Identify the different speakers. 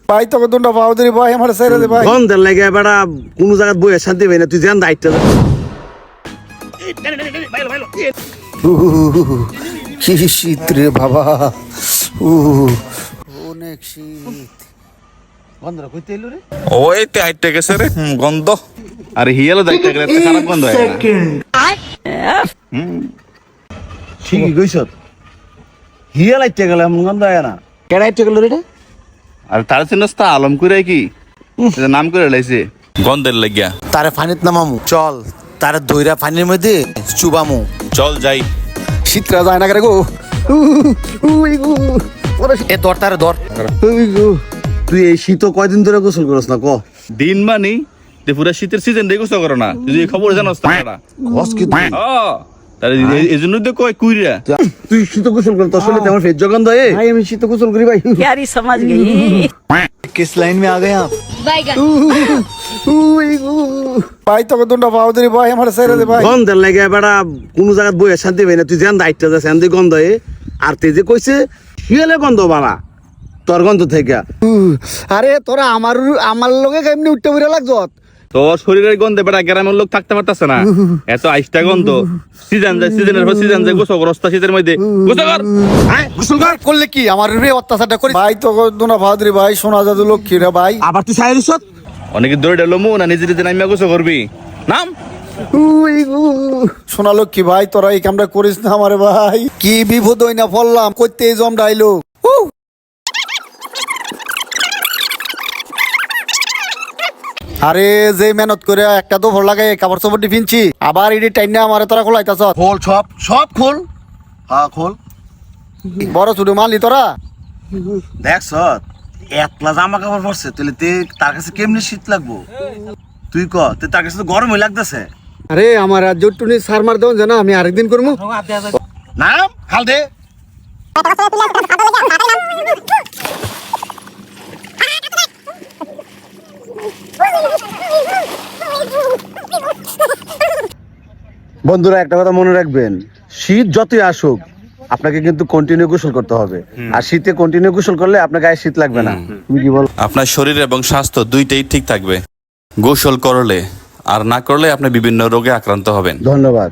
Speaker 1: ভাই তোকে দুটা পাও দিলি ভাই আমার ছেড়ে দে ভাই
Speaker 2: গন্ধের লাগে বেড়া কোন জায়গায় বইয়ে শান্তি পাই না তুই যেন দায়িত্ব
Speaker 1: কি শীত রে বাবা অনেক শীত
Speaker 2: গন্ধরা কইতে এলো রে
Speaker 3: ওই তে আইতে গেছে রে গন্ধ
Speaker 4: আরে হিয়ালো দাইতে গেলে একটা খারাপ গন্ধ হয় না
Speaker 2: ঠিকই কইছ হিয়া লাইতে গেলে এমন গন্ধ হয় না কেডা আইতে গেল রে এটা
Speaker 4: আর তার চিনস্তা আলম করে কি নাম করে লাইছে
Speaker 3: গন্ধের লাগিয়া
Speaker 1: তারে ফানিত নামামু চল তারে দইরা ফানির মধ্যে চুবামু
Speaker 3: চল যাই
Speaker 1: শীতরা যায় না করে গো এ দর তারে দর
Speaker 2: তুই এই শীত কয়দিন ধরে গোসল করছ না ক
Speaker 4: দিন মানি তে পুরা শীতের সিজন রে গোসল করো না তুই এই খবর জানোস না
Speaker 2: কস কি তুই
Speaker 4: তাহলে এই জন্য তো কয় কুইরা
Speaker 2: তুই শীত গোসল কর তোর শরীরে আমার ফেজ গন্ধ হয় ভাই আমি শীত গোসল করি ভাই
Speaker 5: यारी समझ गई
Speaker 1: किस लाइन में आ गए आप ভাই তোকে দুটা পাও দিলি ভাই আমার ছেড়ে দে ভাই
Speaker 2: গন্ধের লাগে বেড়া কোন জায়গায় বইয়ে শান্তি পাই না তুই যেন দায়িত্ব আছে এন্দি গন্ধ হয় আর তুই যে কইছে হিয়ালে গন্ধ বাড়া তোর গন্ধ থেকে
Speaker 1: আরে তোরা আমার লগে কেমনি উঠতে বইরা লাগছত
Speaker 4: তোর শরীরের গন্ধে বেড়া গ্রামের লোক থাকতে পারতাছে না এত আইসটা গন্ধ সিজন যায় সিজনের পর সিজন যায় গোসল রস্তা শীতের মধ্যে গোসল কর
Speaker 1: গোসল করলে কি আমার রে অত্যাচারটা করি ভাই তোকে দুটা পাও দিলি ভাই সোনা জাদু লক্ষ্মী রে ভাই
Speaker 2: আবার তুই সাইরিস
Speaker 4: অনেকে দৌড়ে ডালো মু না নিজে নিজে নামিয়া গোসল করবি নাম
Speaker 1: সোনা লক্ষ্মী ভাই তোরা এই কামটা করিস না আমারে ভাই কি বিপদ হই না পড়লাম কইতে এই জমটা আইলো আরে যে মেহনত করে একটা তো ভর লাগাই কাপড় চোপড় ফিনছি আবার এডি টাইনে আমারে তোরা খোলাইতাছ
Speaker 2: খোল সব খোল হ্যাঁ খোল
Speaker 1: বড় ছোট মালি তোরা
Speaker 2: দেখছ একলা জামা কাপড় পরছে তাহলে তে তার কাছে কেমনে শীত লাগবো তুই ক তে তার কাছে তো গরমই লাগতেছে
Speaker 1: আরে আমার রাজ্য টুনি সার মার দেন জানা আমি আরেকদিন করবো
Speaker 2: নাম খাল দে বন্ধুরা একটা কথা মনে রাখবেন শীত যতই আসুক আপনাকে কিন্তু কন্টিনিউ গোসল করতে হবে আর শীতে কন্টিনিউ গোসল করলে আপনার গায়ে শীত লাগবে না তুমি কি বল
Speaker 3: আপনার শরীর এবং স্বাস্থ্য দুইটাই ঠিক থাকবে গোসল করলে আর না করলে আপনি বিভিন্ন রোগে আক্রান্ত হবেন
Speaker 2: ধন্যবাদ